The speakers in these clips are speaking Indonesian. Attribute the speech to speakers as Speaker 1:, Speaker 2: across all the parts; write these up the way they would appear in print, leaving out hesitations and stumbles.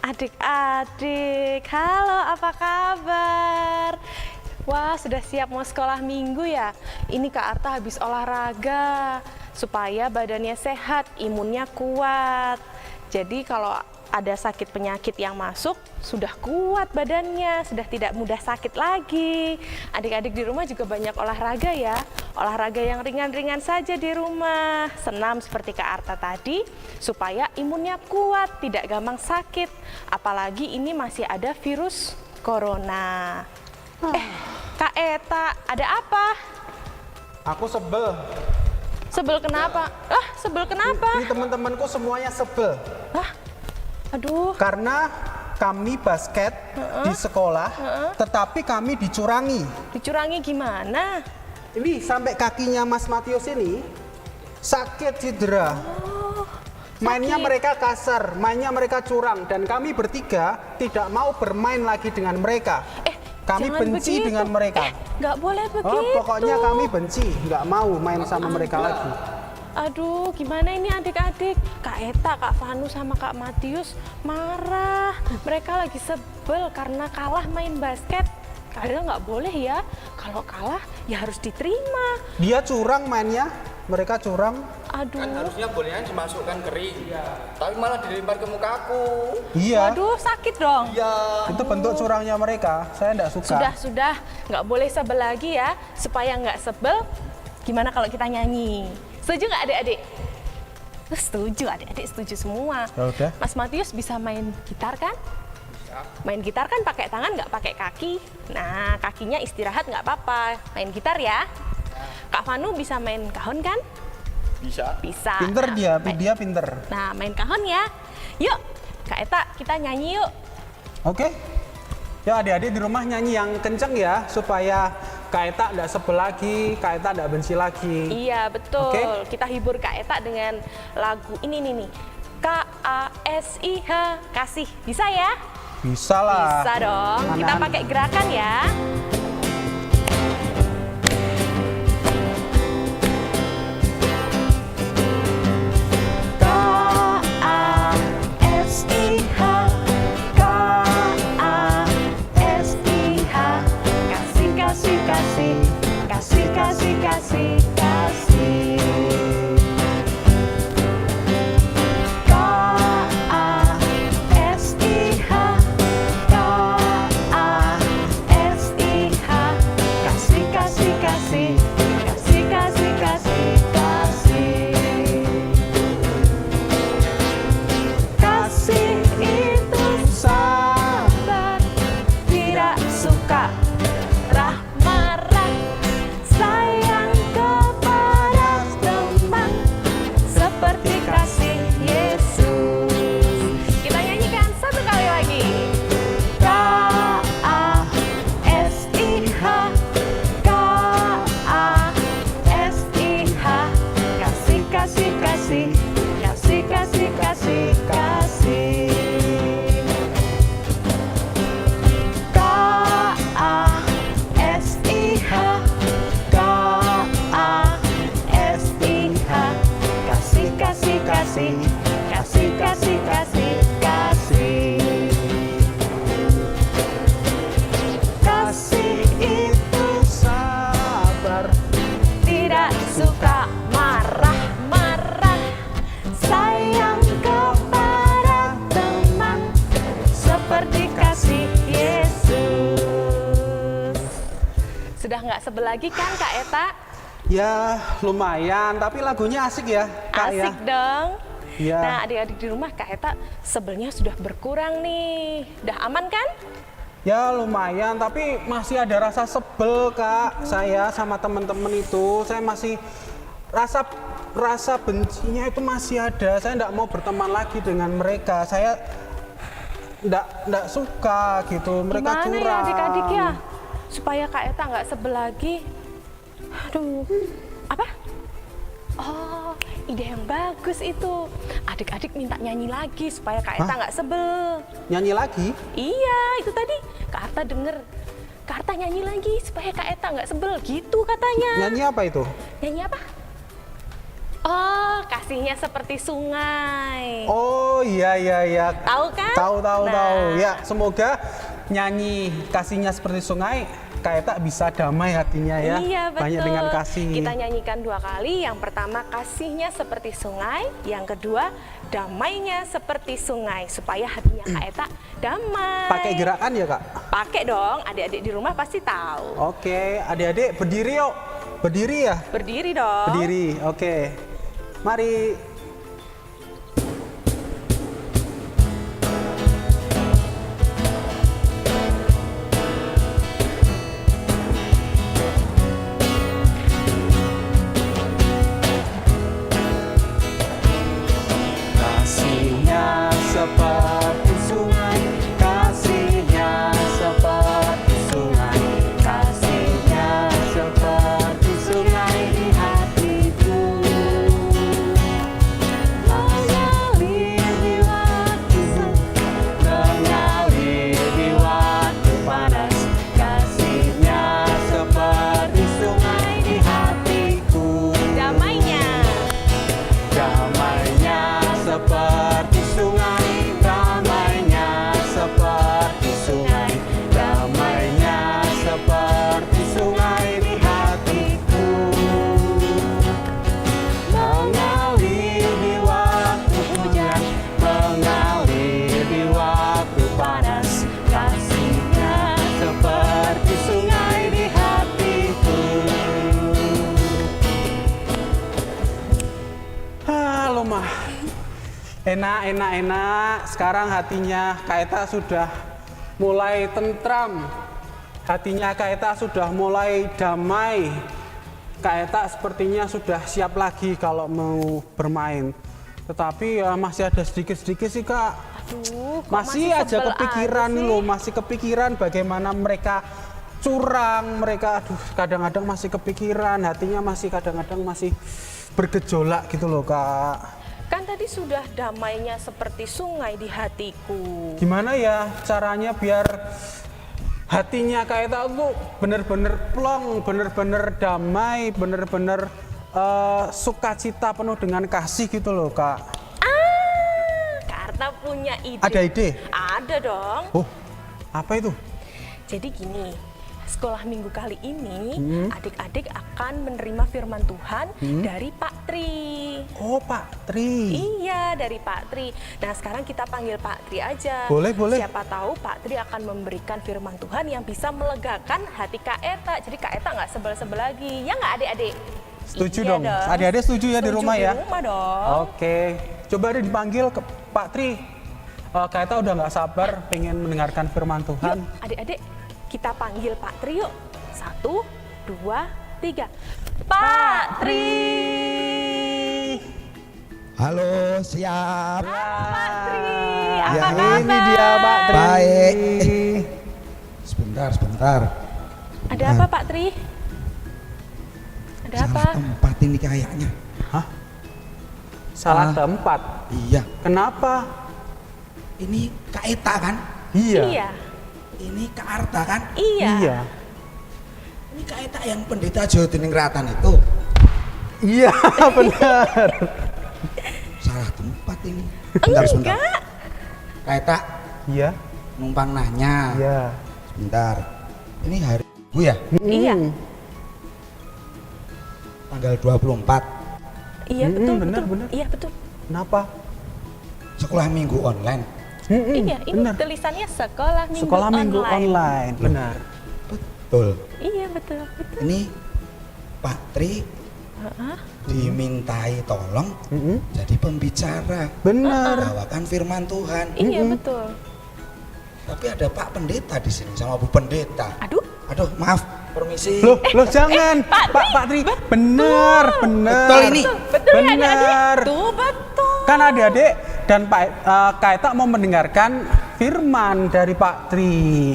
Speaker 1: Adik-adik, halo apa kabar? Wah, sudah siap mau sekolah minggu ya? Ini Kak Arta habis olahraga, supaya badannya sehat, imunnya kuat. Jadi kalau ada sakit penyakit yang masuk, sudah kuat badannya, sudah tidak mudah sakit lagi. Adik-adik di rumah juga banyak olahraga ya. Olahraga yang ringan-ringan saja di rumah. Senam seperti Kak Arta tadi, supaya imunnya kuat, tidak gampang sakit. Apalagi ini masih ada virus corona. Kak Eta, ada apa?
Speaker 2: Aku sebel.
Speaker 1: Sebel kenapa? Sebel kenapa?
Speaker 2: Ini teman-temanku semuanya sebel.
Speaker 1: Aduh.
Speaker 2: Karena kami basket di sekolah, tetapi kami dicurangi.
Speaker 1: Dicurangi gimana?
Speaker 2: Ini sampai kakinya Mas Matius ini sakit cedera. Mainnya mereka kasar, mainnya mereka curang, dan kami bertiga tidak mau bermain lagi dengan mereka. Kami
Speaker 1: Jangan
Speaker 2: benci
Speaker 1: begitu.
Speaker 2: dengan mereka.
Speaker 1: Nggak boleh begitu.
Speaker 2: Pokoknya kami benci, nggak mau main sama mereka lagi.
Speaker 1: Aduh, gimana ini adik-adik? Kak Eta, Kak Vanu, sama Kak Matius marah. Mereka lagi sebel karena kalah main basket. Kalian nggak boleh ya, kalau kalah ya harus diterima.
Speaker 2: Dia curang mainnya, mereka curang.
Speaker 1: Aduh.
Speaker 3: Kan harusnya bolanya dimasukkan kering, tapi malah dilempar ke mukaku.
Speaker 2: Iya,
Speaker 1: Waduh, sakit dong.
Speaker 3: Ya,
Speaker 2: itu bentuk curangnya mereka. Saya nggak suka.
Speaker 1: Sudah, nggak boleh sebel lagi ya. Supaya nggak sebel, gimana kalau kita nyanyi? Setuju nggak adik-adik? Setuju, adik-adik setuju semua.
Speaker 2: Ya udah.
Speaker 1: Mas Matius bisa main gitar kan? Main gitar kan pakai tangan, nggak pakai kaki. Nah, kakinya istirahat nggak apa-apa. Main gitar ya. Kak Vanu bisa main kahon kan?
Speaker 3: bisa.
Speaker 1: Bisa.
Speaker 2: Pinter
Speaker 1: Nah,
Speaker 2: dia pinter.
Speaker 1: Nah, main kahon ya. Yuk, Kak Eta, kita nyanyi yuk.
Speaker 2: Oke. Ya adik-adik di rumah nyanyi yang kenceng ya, supaya Kak Eta nggak sebel lagi, Kak Eta nggak benci lagi.
Speaker 1: Iya, betul.
Speaker 2: Oke.
Speaker 1: Kita hibur Kak Eta dengan lagu ini nih. KASIH, kasih. Bisa ya?
Speaker 2: Bisa lah.
Speaker 1: Bisa dong. Kita
Speaker 2: Anak-anak.
Speaker 1: pakai gerakan ya. KASIH, KASIH, kasih, kasih, kasih, kasih, kasih, kasih, kasih. KASIH, KASIH, kasih, kasih, kasih, kasih, kasih, kasih, kasih. Kasih itu sabar, tidak suka marah, sayang kepada teman, seperti kasih Yesus. Kita nyanyikan satu kali lagi. KASIH, KASIH, kasih, kasih, kasih, kasih, kasih, kasih, kasih. KASIH, KASIH, kasih, kasih, kasih, kasih, kasih, kasih, kasih. Kasih itu
Speaker 2: Sabar.
Speaker 1: tidak suka marah-marah, sayang kepada teman, seperti kasih Yesus. Sudah nggak sebel lagi kan Kak Eta?
Speaker 2: Ya lumayan, tapi lagunya asik ya, Kak ya.
Speaker 1: Asik dong.
Speaker 2: Iya.
Speaker 1: Nah, adik-adik di rumah Kak Eta sebelnya sudah berkurang nih. Udah aman kan?
Speaker 2: Ya lumayan, tapi masih ada rasa sebel Kak. Saya sama teman-teman itu, saya masih rasa bencinya itu masih ada. Saya nggak mau berteman lagi dengan mereka. Saya nggak suka gitu. Mereka
Speaker 1: Gimana
Speaker 2: curang.
Speaker 1: ya adik-adik ya? Supaya Kak Eta nggak sebel lagi. Aduh, apa? Oh, ide yang bagus itu. Adik-adik minta nyanyi lagi supaya Kak Eta nggak sebel.
Speaker 2: Nyanyi lagi?
Speaker 1: Iya, itu tadi Kak Arta denger. Kak Arta nyanyi lagi supaya Kak Eta nggak sebel gitu katanya.
Speaker 2: Nyanyi apa itu?
Speaker 1: Nyanyi apa? Oh, kasihnya seperti sungai.
Speaker 2: Oh iya.
Speaker 1: Tahu kan?
Speaker 2: Tahu.
Speaker 1: Nah.
Speaker 2: Ya, semoga nyanyi kasihnya seperti sungai, Kak Eta bisa damai hatinya ya.
Speaker 1: Iya, betul.
Speaker 2: Banyak dengan kasih.
Speaker 1: Kita nyanyikan 2 kali. Yang pertama kasihnya seperti sungai, yang kedua damainya seperti sungai, supaya hatinya Kak Eta damai.
Speaker 2: Pakai gerakan ya, Kak?
Speaker 1: Pakai dong, adik-adik di rumah pasti tahu.
Speaker 2: Oke, adik-adik berdiri yuk. Berdiri ya?
Speaker 1: Berdiri dong.
Speaker 2: Berdiri, oke. Mari. Kasihnya seperti sungai, kasihnya seperti sungai, kasihnya seperti sungai di hatiku, mengalir di waktu panas, kasihnya seperti sungai di hatiku, damainya seperti sungai, damainya seperti sungai, damainya seperti sungai di hatiku, mengalir di waktu hujan, mengalir di waktu panas, kasihnya seperti sungai di hatiku. Halo mah. Enak. Sekarang hatinya Kak Eta sudah mulai tentram. Hatinya Kak Eta sudah mulai damai. Kak Eta sepertinya sudah siap lagi kalau mau bermain. Tetapi ya masih ada sedikit-sedikit sih, Kak.
Speaker 1: Aduh, kok
Speaker 2: Masih aja
Speaker 1: sebel
Speaker 2: kepikiran
Speaker 1: aja sih?
Speaker 2: loh, masih kepikiran bagaimana mereka curang, mereka kadang-kadang masih kepikiran, hatinya masih kadang-kadang masih bergejolak gitu loh, Kak.
Speaker 1: Kan tadi sudah damainya seperti sungai di hatiku.
Speaker 2: Gimana ya caranya biar hatinya Kak Eta tuh bener-bener plong, bener-bener damai, bener-bener sukacita penuh dengan kasih gitu loh, Kak.
Speaker 1: Kak Arta punya ide.
Speaker 2: Ada ide?
Speaker 1: Ada dong.
Speaker 2: Oh, apa itu?
Speaker 1: Jadi gini, sekolah minggu kali ini adik-adik akan menerima firman Tuhan dari Pak Tri.
Speaker 2: Oh, Pak Tri.
Speaker 1: Iya, dari Pak Tri. Nah, sekarang kita panggil Pak Tri aja.
Speaker 2: Boleh.
Speaker 1: Siapa tahu Pak Tri akan memberikan firman Tuhan yang bisa melegakan hati Kak Eta. Jadi Kak Eta nggak sebel-sebel lagi. Ya nggak adik-adik?
Speaker 2: Setuju
Speaker 1: Iya
Speaker 2: dong. Adik-adik setuju ya di rumah ya?
Speaker 1: Di rumah dong.
Speaker 2: Oke. Coba deh dipanggil ke Pak Tri. Kak Eta udah nggak sabar pengen mendengarkan firman Tuhan.
Speaker 1: Yuk, adik-adik, kita panggil Pak Tri yuk. 1, 2, 3. Pak Tri!
Speaker 4: Halo, siap.
Speaker 1: Pak Tri,
Speaker 4: Ya,
Speaker 1: apa kabar?
Speaker 2: Ini dia Pak Tri.
Speaker 4: Baik. Sebentar.
Speaker 1: Ada apa Pak Tri? Ada apa?
Speaker 4: Salah tempat ini kayaknya.
Speaker 2: Hah? Salah
Speaker 4: Ah.
Speaker 2: tempat.
Speaker 4: Iya,
Speaker 2: Kenapa?
Speaker 4: ini Kak Eta kan?
Speaker 1: Iya.
Speaker 4: Ini Kak Arta kan?
Speaker 1: Iya.
Speaker 4: Ini Kak Eta yang pendeta Jawa Dinengratan itu.
Speaker 2: Iya, benar.
Speaker 4: Salah tempat ini. Sebentar.
Speaker 1: Enggak.
Speaker 4: Kak Eta
Speaker 2: Iya.
Speaker 4: numpang nanya.
Speaker 2: Iya.
Speaker 4: Sebentar. Ini hari Minggu ya?
Speaker 1: Iya.
Speaker 4: Tanggal 24.
Speaker 1: Iya, betul,
Speaker 2: benar,
Speaker 1: betul.
Speaker 2: benar.
Speaker 1: Iya, betul.
Speaker 2: Kenapa?
Speaker 4: Sekolah Minggu online.
Speaker 1: Iya, ini
Speaker 2: benar.
Speaker 1: tulisannya sekolah minggu
Speaker 2: Sekolah minggu online. Benar.
Speaker 4: Betul.
Speaker 1: Iya, betul.
Speaker 4: Ini Pak Tri dimintai tolong jadi pembicara.
Speaker 2: Benar.
Speaker 4: Bawakan firman Tuhan.
Speaker 1: Iya, betul.
Speaker 4: Tapi ada Pak Pendeta di sini sama Bu Pendeta.
Speaker 1: Aduh,
Speaker 4: Aduh, maaf, permisi.
Speaker 2: Loh, jangan. Pak Tri. Benar.
Speaker 4: Betul ini.
Speaker 1: betul ya adik-adik?
Speaker 2: Benar.
Speaker 1: Tuh, betul.
Speaker 2: Kan adik-adik dan Kak Eta mau mendengarkan firman dari Pak Tri.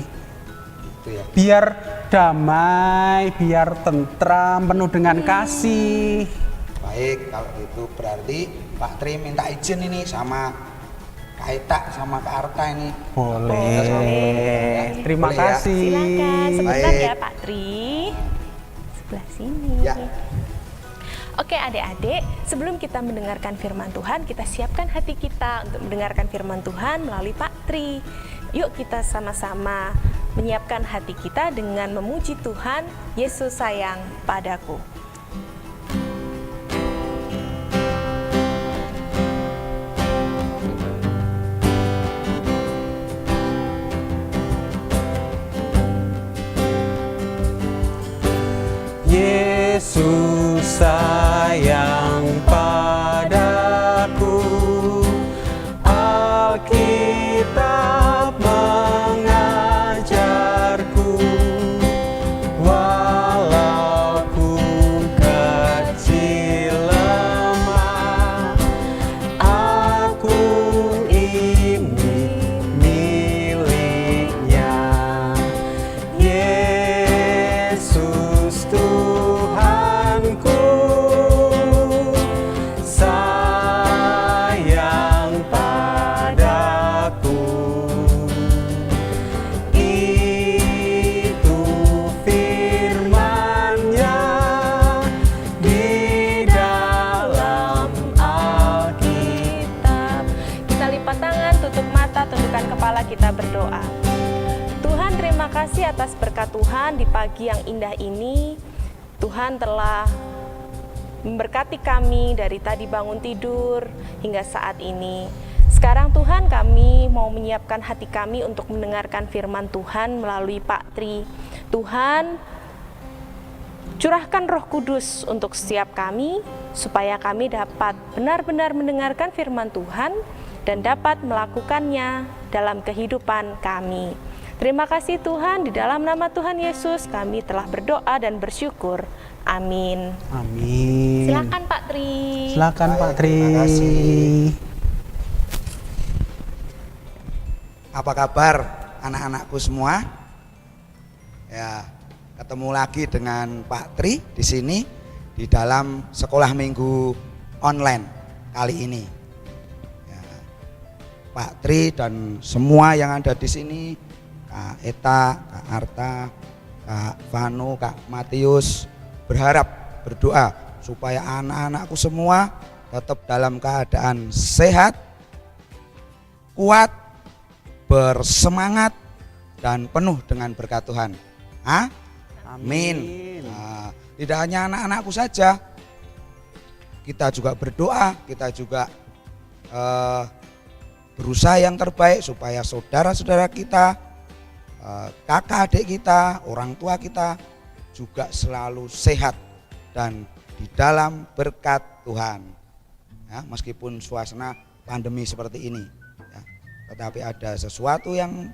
Speaker 4: Itu ya.
Speaker 2: Biar damai, biar tentram, penuh dengan kasih.
Speaker 4: Baik, kalau gitu berarti Pak Tri minta izin ini sama Kak Eta sama Kak Arta ini.
Speaker 2: Boleh. Terima
Speaker 4: Boleh ya?
Speaker 2: kasih.
Speaker 1: Silakan, sebentar
Speaker 4: Baik.
Speaker 1: ya Pak Tri. Sebelah sini.
Speaker 4: Ya.
Speaker 1: Oke adik-adik, sebelum kita mendengarkan firman Tuhan, kita siapkan hati kita untuk mendengarkan firman Tuhan melalui Pak Tri. Yuk kita sama-sama menyiapkan hati kita dengan memuji Tuhan, Yesus sayang padaku.
Speaker 2: Yesus sayang padaku, Alkitab mengajarku, walau ku kecil lemah, aku ini miliknya. Yesus Tuhanku, sayang padaku. Itu firman-Nya di dalam
Speaker 1: Alkitab. Kita lipat tangan, tutup mata, tundukkan kepala, kita berdoa. Tuhan, terima kasih atas berkat Tuhan di pagi yang indah ini. Tuhan telah memberkati kami dari tadi bangun tidur hingga saat ini. Sekarang Tuhan, kami mau menyiapkan hati kami untuk mendengarkan firman Tuhan melalui Pak Tri. Tuhan, curahkan Roh Kudus untuk setiap kami, supaya kami dapat benar-benar mendengarkan firman Tuhan dan dapat melakukannya dalam kehidupan kami. Terima kasih Tuhan, di dalam nama Tuhan Yesus kami telah berdoa dan bersyukur. Amin.
Speaker 2: Amin.
Speaker 1: Silakan Pak Tri.
Speaker 2: Silakan Pak
Speaker 4: Baik,
Speaker 2: Tri.
Speaker 4: terima kasih. Apa kabar anak-anakku semua? Ya, ketemu lagi dengan Pak Tri di sini di dalam sekolah minggu online kali ini. Ya, Pak Tri dan semua yang ada di sini, Kak Eta, Kak Arta, Kak Vanu, Kak Matius, berharap, berdoa supaya anak-anakku semua tetap dalam keadaan sehat, kuat, bersemangat, dan penuh dengan berkat Tuhan. Amin. Nah, tidak hanya anak-anakku saja, kita juga berdoa, kita juga berusaha yang terbaik supaya saudara-saudara kita, kakak adik kita, orang tua kita juga selalu sehat dan di dalam berkat Tuhan. Ya, meskipun suasana pandemi seperti ini, ya, tetapi ada sesuatu yang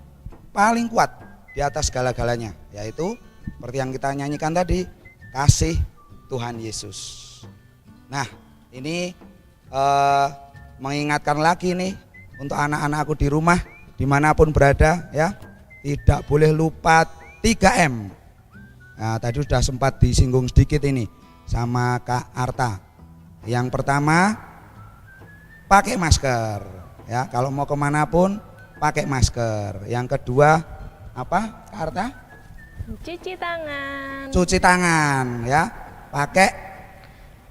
Speaker 4: paling kuat di atas segala-galanya, yaitu seperti yang kita nyanyikan tadi, kasih Tuhan Yesus. Nah, ini mengingatkan lagi nih untuk anak-anakku di rumah dimanapun berada, ya, tidak boleh lupa 3M. Nah, tadi sudah sempat disinggung sedikit ini sama Kak Arta. Yang pertama, pakai masker, ya, kalau mau kemanapun pakai masker. Yang kedua, apa Kak Arta?
Speaker 1: Cuci tangan.
Speaker 4: Cuci tangan, ya, pakai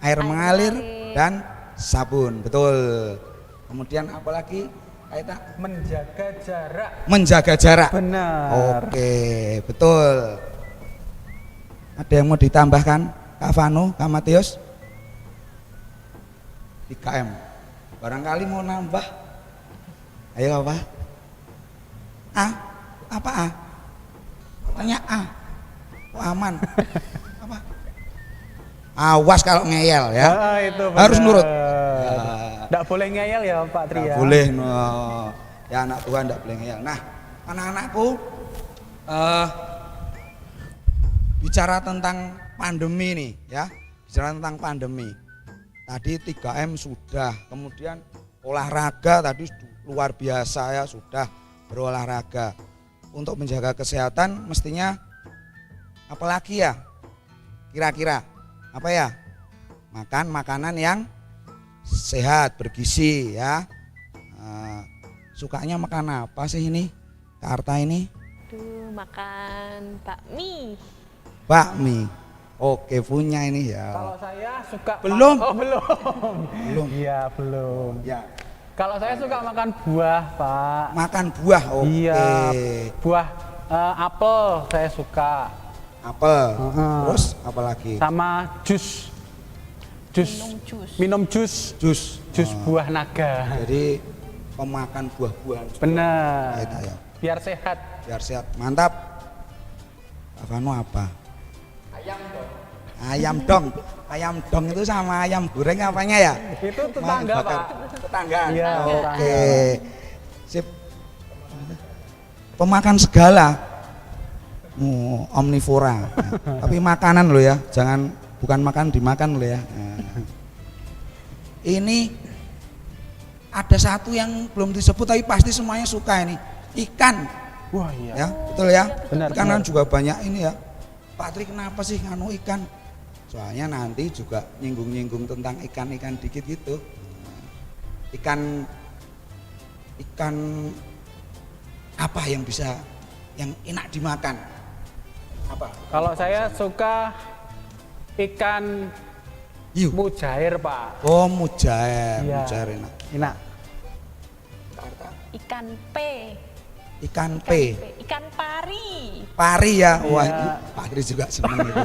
Speaker 4: air mengalir dan sabun, betul. Kemudian apa lagi Kak Eta?
Speaker 2: Menjaga jarak.
Speaker 4: Menjaga jarak.
Speaker 2: Benar.
Speaker 4: Oke, betul. Ada yang mau ditambahkan Kak Vanu, Kak Matius? 3M. Barangkali mau nambah. Ayo apa? A? Apa A? Tanya A. Kok aman? Apa? Awas kalau ngeyel, ya.
Speaker 2: Itu benar.
Speaker 4: Harus nurut.
Speaker 2: Nggak boleh ngeyel ya Pak Tri ya.
Speaker 4: Boleh, no. Ya anak Tuhan nggak boleh ngeyel. Nah, anak-anakku, bicara tentang pandemi nih, ya, bicara tentang pandemi. Tadi 3M sudah, kemudian olahraga tadi luar biasa ya, sudah berolahraga. Untuk menjaga kesehatan mestinya apalagi ya? Kira-kira apa ya? Makan makanan yang sehat, bergizi ya. Sukanya makan apa sih ini Kak Arta ini?
Speaker 1: Makan bakmi.
Speaker 4: Bakmi. Oke, punya ini ya.
Speaker 2: Kalau saya suka
Speaker 4: Belum.
Speaker 2: Oh, belum.
Speaker 4: Belum.
Speaker 2: Iya, belum.
Speaker 4: Ya,
Speaker 2: Kalau saya suka makan buah, Pak.
Speaker 4: makan buah. Oke.
Speaker 2: Iya, buah apel saya suka.
Speaker 4: Apel.
Speaker 2: Heeh.
Speaker 4: Terus apa lagi?
Speaker 2: Sama jus.
Speaker 1: Minum jus.
Speaker 2: Minum jus.
Speaker 4: Jus.
Speaker 2: Buah naga.
Speaker 4: Jadi pemakan buah-buahan.
Speaker 2: Benar.
Speaker 4: Baik, ayo.
Speaker 2: Biar sehat.
Speaker 4: Biar sehat. Mantap. Pak Vano apa? Ayam dong. Ayam dong itu sama ayam goreng apanya ya?
Speaker 2: Itu tetangga,
Speaker 4: Bakar.
Speaker 2: Pak.
Speaker 4: Tetangga.
Speaker 2: Iya,
Speaker 4: Oke. Sip. Pemakan segala. Omnivora. Tapi makanan lo ya, jangan bukan makan dimakan lo ya. Nah. Ini ada satu yang belum disebut tapi pasti semuanya suka ini. Ikan.
Speaker 2: Wah, iya.
Speaker 4: Ya, betul ya.
Speaker 2: Benar,
Speaker 4: Ikan kan
Speaker 2: benar.
Speaker 4: juga banyak ini ya. Pak Tri kenapa sih nganu ikan? Soalnya nanti juga nyinggung-nyinggung tentang ikan-ikan dikit gitu. Ikan apa yang bisa yang enak dimakan? Apa?
Speaker 2: Kalau saya suka ikan
Speaker 4: Hiu.
Speaker 2: mujair, Pak.
Speaker 4: Oh, mujair,
Speaker 2: Iya.
Speaker 4: mujair enak.
Speaker 2: Enak.
Speaker 1: Ikan P.
Speaker 4: Ikan P,
Speaker 1: Ikan pari.
Speaker 4: pari ya. Wah,
Speaker 2: Iya.
Speaker 4: Pak Tri juga seneng itu.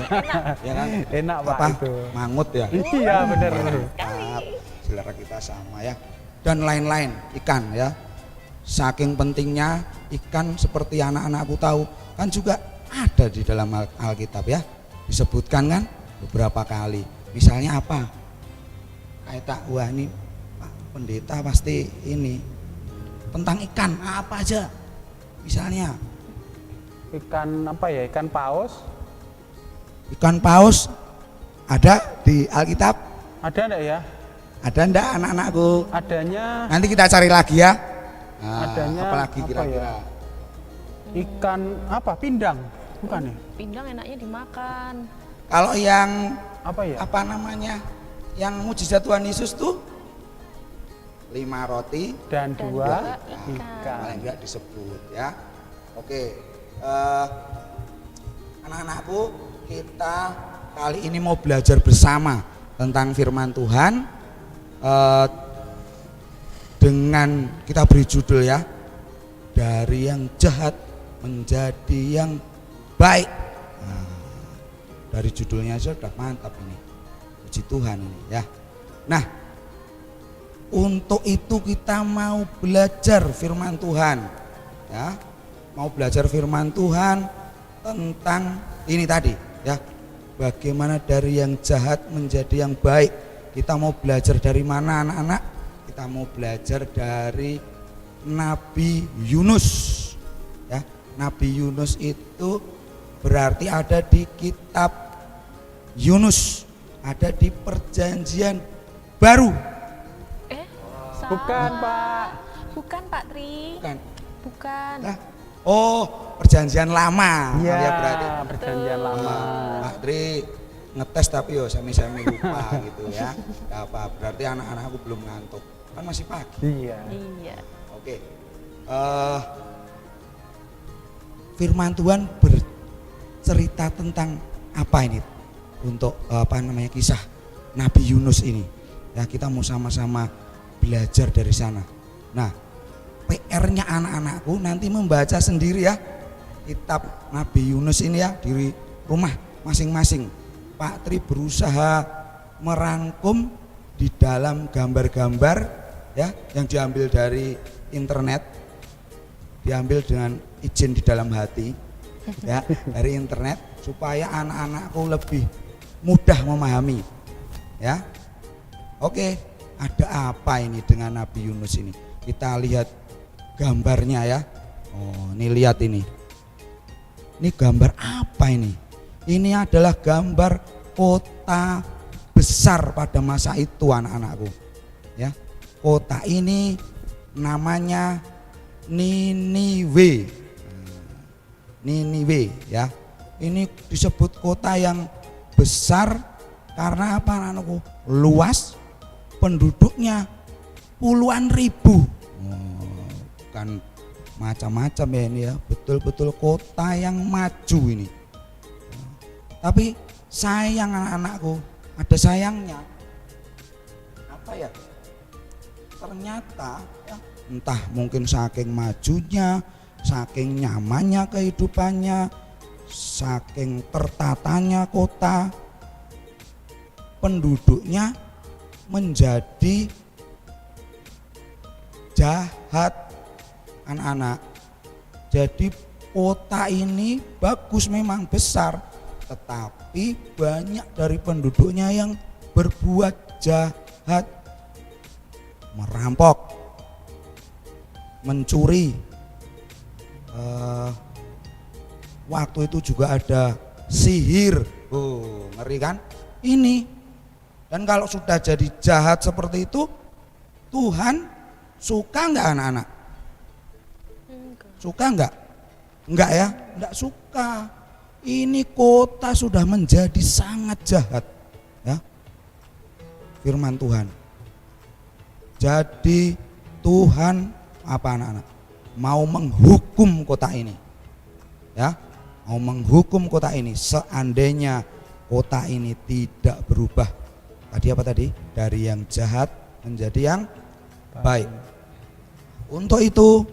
Speaker 4: Ya kan?
Speaker 2: Enak, Pak,
Speaker 4: Apa?
Speaker 2: itu.
Speaker 4: Mangut ya.
Speaker 2: Iya, benar.
Speaker 4: Mantap, selera kita sama ya. Dan lain-lain ikan ya. Saking pentingnya ikan seperti anak-anakku tahu kan juga ada di dalam Alkitab ya. Disebutkan kan beberapa kali. Misalnya apa? Kayak tak wah ini Pak Pendeta pasti ini tentang ikan apa aja. Misalnya
Speaker 2: Ikan apa ya? Ikan paus.
Speaker 4: ikan paus ada di Alkitab.
Speaker 2: Ada enggak ya?
Speaker 4: Ada ndak anak-anakku?
Speaker 2: Adanya
Speaker 4: Nanti kita cari lagi ya. Nah,
Speaker 2: Adanya
Speaker 4: apalagi
Speaker 2: apa
Speaker 4: kira-kira?
Speaker 2: ya? Ikan apa? Pindang. Bukan ya?
Speaker 1: Pindang enaknya dimakan.
Speaker 4: Kalau yang
Speaker 2: Apa ya?
Speaker 4: apa namanya? Yang mujizat Tuhan Yesus tuh 5 roti,
Speaker 2: Dan
Speaker 1: Dan
Speaker 2: dua
Speaker 1: dua
Speaker 2: ikan.
Speaker 4: paling enggak disebut ya. Oke, anak-anakku, kita kali ini mau belajar bersama tentang firman Tuhan dengan kita beri judul ya, dari yang jahat menjadi yang baik. Nah, dari judulnya aja udah mantap ini, puji Tuhan ini ya. Nah, untuk itu kita mau belajar firman Tuhan ya, mau belajar firman Tuhan tentang ini tadi ya, bagaimana dari yang jahat menjadi yang baik. Kita mau belajar dari mana anak-anak? Kita mau belajar dari Nabi Yunus ya. Nabi Yunus itu berarti ada di kitab Yunus, ada di perjanjian baru.
Speaker 1: Salah.
Speaker 2: Bukan, Pak.
Speaker 1: Bukan, Pak Tri.
Speaker 4: Bukan.
Speaker 1: Bukan.
Speaker 4: Nah, oh, perjanjian lama.
Speaker 2: Iya,
Speaker 4: Ya, berarti.
Speaker 2: perjanjian lama.
Speaker 4: Pak Tri ngetes tapi yo sami-sami lupa gitu ya. Gak apa, berarti anak-anakku belum ngantuk. Kan masih pagi.
Speaker 2: Iya.
Speaker 1: Iya.
Speaker 4: Oke. Firman Tuhan bercerita tentang apa ini? Untuk apa namanya kisah Nabi Yunus ini. Ya, kita mau sama-sama belajar dari sana. Nah, PR-nya anak-anakku nanti membaca sendiri ya kitab Nabi Yunus ini ya di rumah masing-masing. Pak Tri berusaha merangkum di dalam gambar-gambar ya yang diambil dari internet, diambil dengan izin di dalam hati ya dari internet supaya anak-anakku lebih mudah memahami ya. Oke, ada apa ini dengan Nabi Yunus ini? Kita lihat gambarnya ya. Oh, ini lihat ini. Ini gambar apa ini? Ini adalah gambar kota besar pada masa itu anak-anakku. Ya. Kota ini namanya Niniwe. Niniwe ya. Ini disebut kota yang besar karena apa anak-anakku? Luas, penduduknya puluhan ribu. Bukan macam-macam ya ini ya, betul-betul kota yang maju ini. Tapi sayang anak-anakku, ada sayangnya. Apa ya? Ternyata ya, entah mungkin saking majunya, saking nyamannya kehidupannya, saking tertatanya kota, penduduknya menjadi jahat anak-anak. Jadi kota ini bagus memang besar, tetapi banyak dari penduduknya yang berbuat jahat, merampok, mencuri. Waktu itu juga ada sihir. Oh, ngeri kan? Ini. Dan kalau sudah jadi jahat seperti itu, Tuhan suka nggak anak-anak? Suka nggak? Enggak ya? Enggak suka. Ini kota sudah menjadi sangat jahat. Ya. Firman Tuhan. Jadi Tuhan apa anak-anak? Mau menghukum kota ini. Ya, mau menghukum kota ini seandainya kota ini tidak berubah. Tadi apa tadi? Dari yang jahat menjadi yang baik. Untuk itu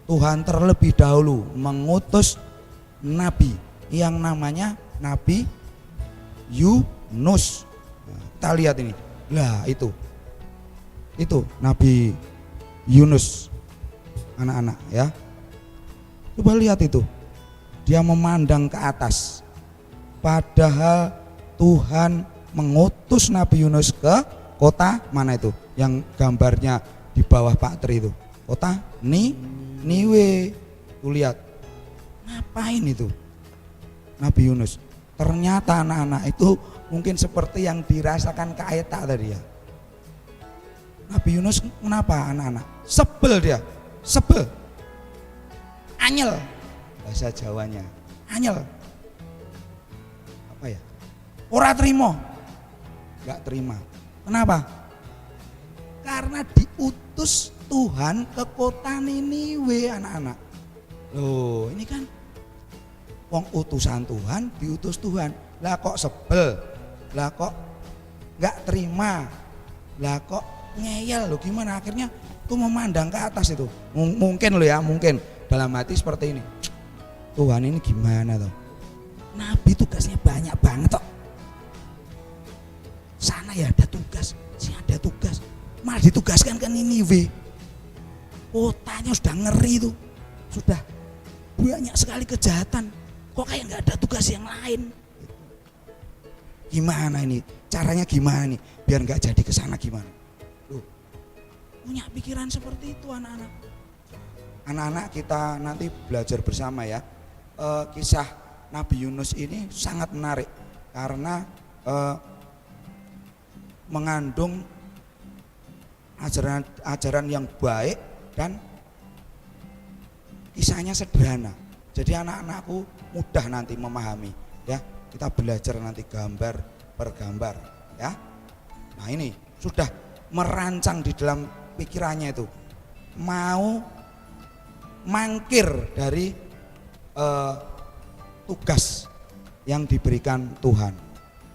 Speaker 4: Tuhan terlebih dahulu mengutus nabi yang namanya Nabi Yunus. Nah, kita lihat ini. Lah itu Nabi Yunus, anak-anak ya. Coba lihat itu. Dia memandang ke atas. Padahal Tuhan mengutus Nabi Yunus ke kota mana itu? Yang gambarnya di bawah Pak Tri itu. Kota Niwe. Tuh lihat. Ngapain itu Nabi Yunus? Ternyata anak-anak itu mungkin seperti yang dirasakan Kak Eta tadi ya. Nabi Yunus kenapa anak-anak? Sebel dia. Sebel. Anyel. Bahasa Jawanya. Anyel. Apa ya? Ora terima. Enggak terima. Kenapa? Karena diutus Tuhan ke kota Niniwe anak-anak. Loh, ini kan wong utusan Tuhan, diutus Tuhan. Lah kok sebel? Lah kok enggak terima? Lah kok ngeyel? Loh gimana akhirnya tuh memandang ke atas itu? Mungkin loh ya, mungkin dalam hati seperti ini. Tuhan ini gimana tuh? Nabi tugasnya banyak banget toh. Sana ya ada tugas, sini ada tugas. Malah ditugaskan ke Niniwe. Kotanya sudah ngeri tuh. Sudah banyak sekali kejahatan. Kok kayak nggak ada tugas yang lain? Gimana ini? Caranya gimana nih? Biar nggak jadi ke sana gimana? Loh, punya pikiran seperti itu anak-anak. Anak-anak kita nanti belajar bersama ya. Kisah Nabi Yunus ini sangat menarik karena mengandung ajaran yang baik dan kisahnya sederhana. Jadi anak-anakku mudah nanti memahami ya. Kita belajar nanti gambar per gambar ya. Nah ini sudah merancang di dalam pikirannya itu mau mangkir dari tugas yang diberikan Tuhan.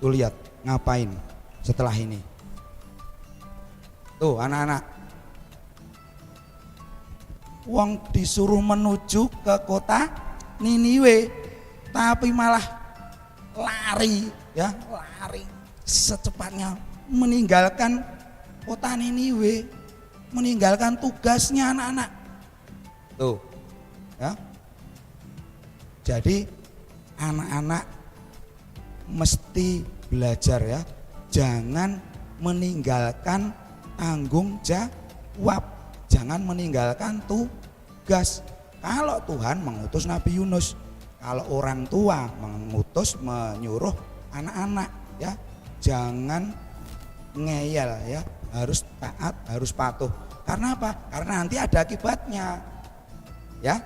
Speaker 4: Tuh lihat ngapain setelah ini. Tuh anak-anak, wong disuruh menuju ke kota Niniwe, tapi malah lari ya, lari secepatnya meninggalkan kota Niniwe, meninggalkan tugasnya anak-anak. Tuh ya. Jadi anak-anak mesti belajar ya, jangan meninggalkan tanggung jawab, jangan meninggalkan tugas. Kalau Tuhan mengutus Nabi Yunus, kalau orang tua mengutus menyuruh anak-anak ya, jangan ngeyel ya, harus taat, harus patuh. Karena apa? Karena nanti ada akibatnya. Ya,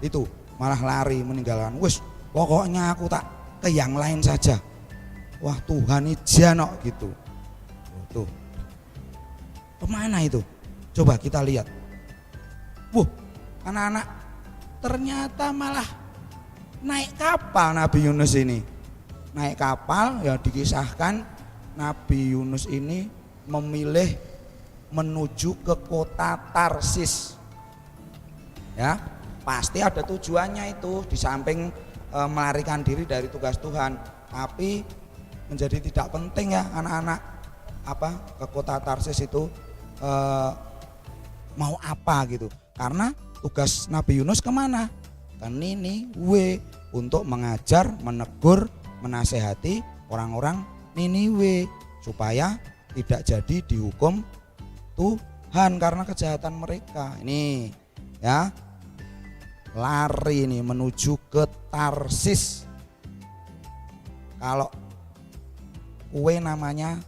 Speaker 4: itu malah lari meninggalkan. Wes, pokoknya aku tak ke yang lain saja. Wah, Tuhan izin kok gitu. Tuh. Kemana itu? Coba kita lihat. Anak-anak ternyata malah naik kapal Nabi Yunus ini. naik kapal ya dikisahkan Nabi Yunus ini memilih menuju ke kota Tarsis. Ya, pasti ada tujuannya itu di samping melarikan diri dari tugas Tuhan, tapi menjadi tidak penting ya anak-anak ke kota Tarsis itu mau apa gitu. Karena tugas Nabi Yunus kemana? Ke Niniwe untuk mengajar, menegur, menasehati orang-orang Niniwe supaya tidak jadi dihukum Tuhan karena kejahatan mereka. Ini ya, lari ini menuju ke Tarsis. Kalau kue namanya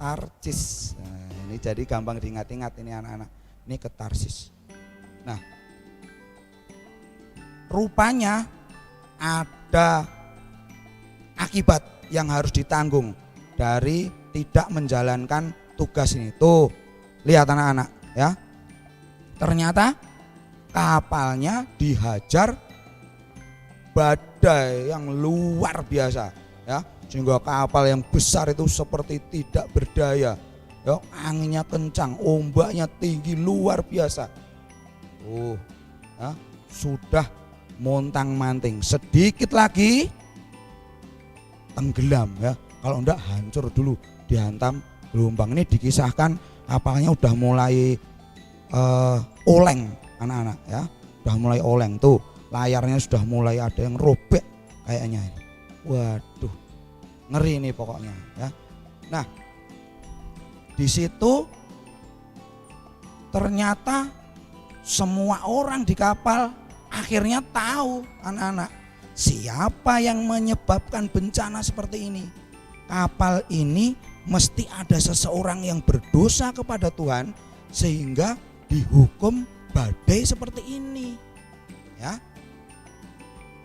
Speaker 4: Tarsis. Nah, ini jadi gampang diingat-ingat ini anak-anak. Ini ke Tarsis. Nah, rupanya ada akibat yang harus ditanggung dari tidak menjalankan tugas ini. Tuh, lihat anak-anak ya. Ternyata kapalnya dihajar badai yang luar biasa ya, sehingga kapal yang besar itu seperti tidak berdaya. Ya, anginnya kencang, ombaknya tinggi luar biasa. Ya, sudah montang-manting, sedikit lagi tenggelam ya. Kalau enggak hancur dulu dihantam gelombang. Ini dikisahkan kapalnya udah mulai oleng anak-anak ya. Udah mulai oleng tuh, layarnya sudah mulai ada yang robek kayaknya ini. Waduh, ngeri ini pokoknya ya. Nah, di situ ternyata semua orang di kapal akhirnya tahu anak-anak siapa yang menyebabkan bencana seperti ini. Kapal ini mesti ada seseorang yang berdosa kepada Tuhan sehingga dihukum badai seperti ini. Ya.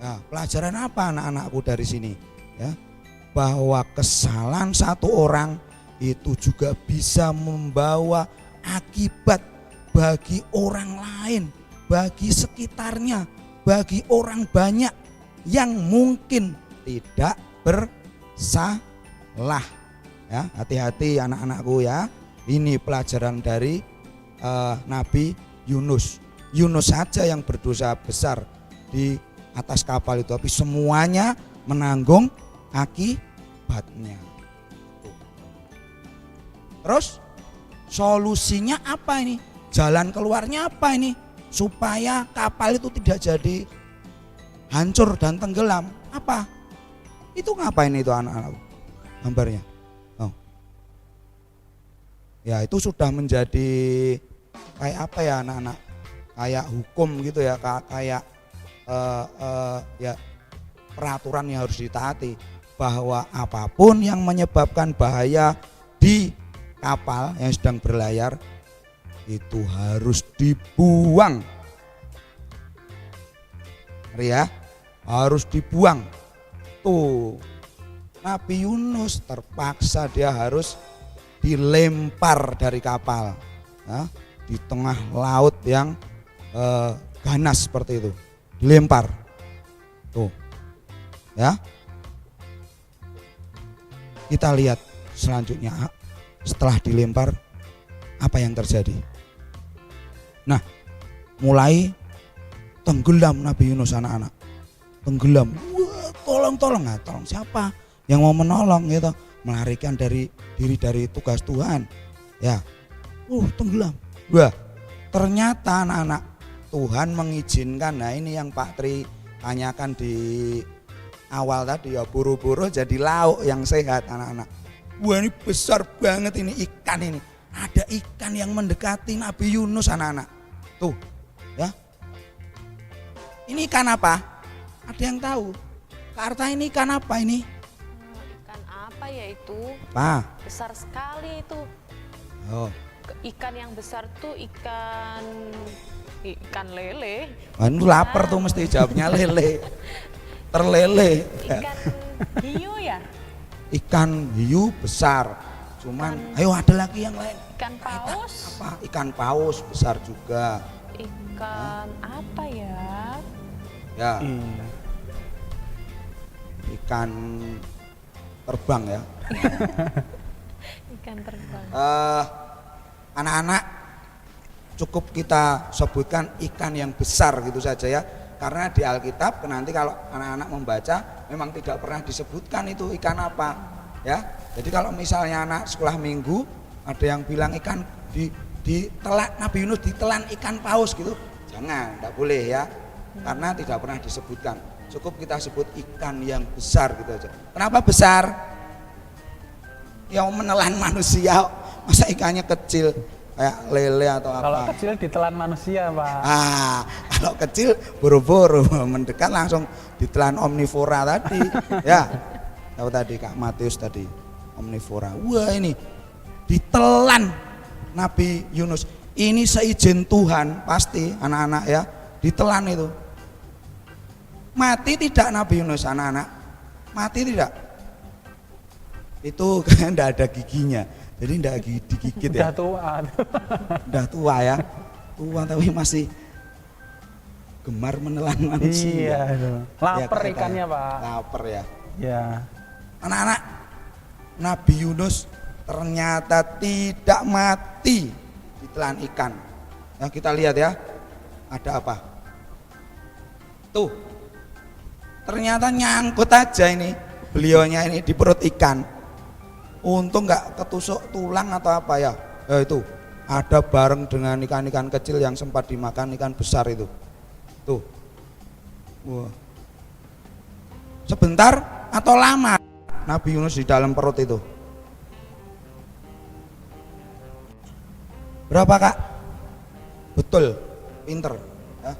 Speaker 4: Nah, pelajaran apa anak-anakku dari sini? Ya, bahwa kesalahan satu orang itu juga bisa membawa akibat bagi orang lain, bagi sekitarnya, bagi orang banyak yang mungkin tidak bersalah. Ya, hati-hati anak-anakku ya. Ini pelajaran dari Nabi Yunus. Yunus saja yang berdosa besar di atas kapal itu, tapi semuanya menanggung akibatnya. Terus solusinya apa ini? Jalan keluarnya apa ini? Supaya kapal itu tidak jadi hancur dan tenggelam. Apa? Itu ngapain itu anak-anak? Gambarnya. Oh. Ya, itu sudah menjadi kayak apa ya anak-anak? Kayak hukum gitu ya, kayak ya peraturan yang harus ditaati, bahwa apapun yang menyebabkan bahaya di kapal yang sedang berlayar itu harus dibuang. Ya, harus dibuang. Tuh, Nabi Yunus terpaksa dia harus dilempar dari kapal ya, di tengah laut yang ganas seperti itu, dilempar. Tuh, ya. Kita lihat selanjutnya setelah dilempar apa yang terjadi. Nah, mulai tenggelam Nabi Yunus anak-anak. Tenggelam. Wah, tolong. Nah, tolong siapa yang mau menolong gitu, melarikan diri dari tugas Tuhan. Ya. Tenggelam. Wah, ternyata anak-anak Tuhan mengizinkan. Nah, ini yang Pak Tri tanyakan di awal tadi ya, buru-buru jadi lauk yang sehat anak-anak. Wah, ini besar banget ini ikan ini. Ada ikan yang mendekati Nabi Yunus anak-anak. Tuh, ya. Ini ikan apa? Ada yang tahu? Kak Arta, ini ikan apa ini?
Speaker 1: Ikan apa ya itu?
Speaker 4: Apa?
Speaker 1: Besar sekali itu.
Speaker 4: Oh.
Speaker 1: Ikan yang besar tuh ikan lele.
Speaker 4: Wah, ini lapar tuh mesti jawabnya lele. Terlele.
Speaker 1: Ikan hiu ya?
Speaker 4: Ikan hiu besar. Cuman ayo ada lagi yang lain.
Speaker 1: Ikan paus.
Speaker 4: Apa? Ikan paus besar juga.
Speaker 1: Ikan apa ya?
Speaker 4: Ya. Ikan terbang ya.
Speaker 1: Ikan terbang.
Speaker 4: Anak-anak cukup kita sebutkan ikan yang besar gitu saja ya. Karena di Alkitab nanti kalau anak-anak membaca memang tidak pernah disebutkan itu ikan apa ya. Jadi kalau misalnya anak sekolah minggu ada yang bilang ikan ditelan, Nabi Yunus ditelan ikan paus gitu, jangan, tidak boleh ya. Karena tidak pernah disebutkan. Cukup kita sebut ikan yang besar gitu aja. Kenapa besar? Yang menelan manusia, masa ikannya kecil kayak lele atau apa?
Speaker 2: Kalau kecil ditelan manusia, Pak.
Speaker 4: Kalau kecil buru-buru mendekat langsung ditelan omnivora tadi, ya. Tahu tadi Kak Matius tadi omnivora. Wah ini ditelan Nabi Yunus. Ini seizin Tuhan pasti anak-anak ya ditelan itu. Mati tidak Nabi Yunus anak-anak? Mati tidak? Itu kan enggak ada giginya, jadi enggak digigit ya.
Speaker 2: Udah tua.
Speaker 4: Udah tua ya, tua tapi masih gemar menelan manusia.
Speaker 2: Iya itu. Lapar
Speaker 4: Ya,
Speaker 2: ikannya Pak.
Speaker 4: Lapar ya.
Speaker 2: Ya.
Speaker 4: Anak-anak, Nabi Yunus ternyata tidak mati ditelan ikan. Ya, kita lihat ya, ada apa? Tuh, ternyata nyangkut aja ini beliaunya ini di perut ikan. Untung nggak ketusuk tulang atau apa ya. Ya itu ada bareng dengan ikan-ikan kecil yang sempat dimakan ikan besar itu. Tuh, wah. Sebentar atau lama Nabi Yunus di dalam perut itu? Berapa Kak? Betul, pinter ya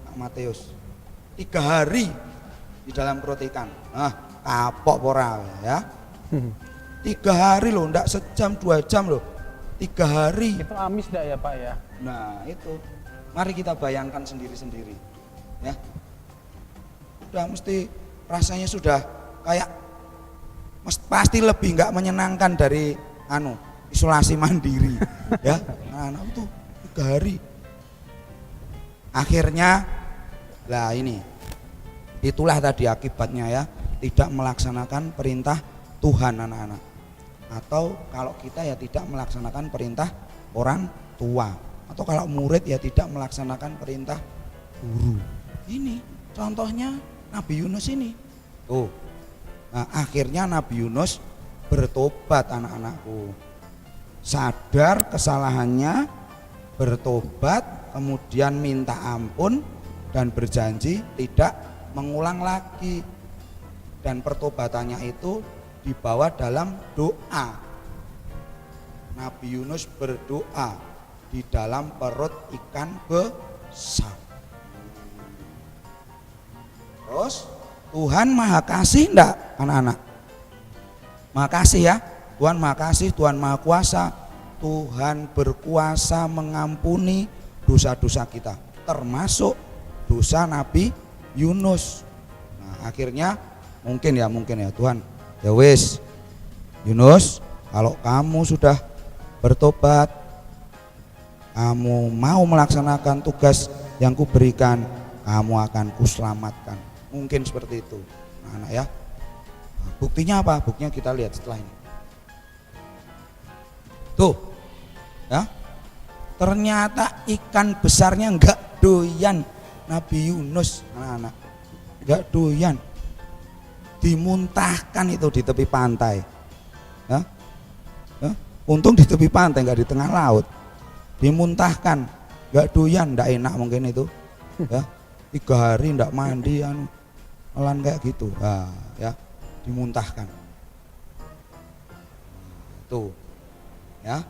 Speaker 4: Kak Matius. 3 hari di dalam perut ikan. Kapok pora ya. 3 hari loh, enggak sejam 2 jam loh. 3 hari.
Speaker 2: Itu amis enggak ya Pak ya?
Speaker 4: Nah itu, mari kita bayangkan sendiri-sendiri ya. Udah mesti rasanya sudah kayak pasti lebih nggak menyenangkan dari isolasi mandiri ya. Anak itu 3 hari. Akhirnya lah ini, itulah tadi akibatnya ya, tidak melaksanakan perintah Tuhan anak-anak. Atau kalau kita ya tidak melaksanakan perintah orang tua, atau kalau murid ya tidak melaksanakan perintah guru. Ini contohnya Nabi Yunus ini. Tuh. Nah, akhirnya Nabi Yunus bertobat anak-anakku. Sadar kesalahannya, bertobat, kemudian minta ampun dan berjanji tidak mengulang lagi. Dan pertobatannya itu dibawa dalam doa. Nabi Yunus berdoa di dalam perut ikan besar. Terus Tuhan Maha Kasih enggak anak-anak? Maha Kasih ya. Tuhan Maha Kasih, Tuhan Maha Kuasa. Tuhan berkuasa mengampuni dosa-dosa kita, termasuk dosa Nabi Yunus. Nah, akhirnya mungkin ya Tuhan, ya wis Yunus, kalau kamu sudah bertobat, kamu mau melaksanakan tugas yang kuberikan, kamu akan kuselamatkan. Mungkin seperti itu anak-anak ya. Nah, buktinya apa? Buktinya kita lihat setelah ini. Tuh ya, ternyata ikan besarnya enggak doyan Nabi Yunus anak-anak, enggak doyan, dimuntahkan itu di tepi pantai ya. Ya, untung di tepi pantai enggak di tengah laut, dimuntahkan, enggak doyan, enggak enak mungkin itu ya. 3 hari enggak mandi melan kayak gitu. Nah, ya dimuntahkan tuh ya.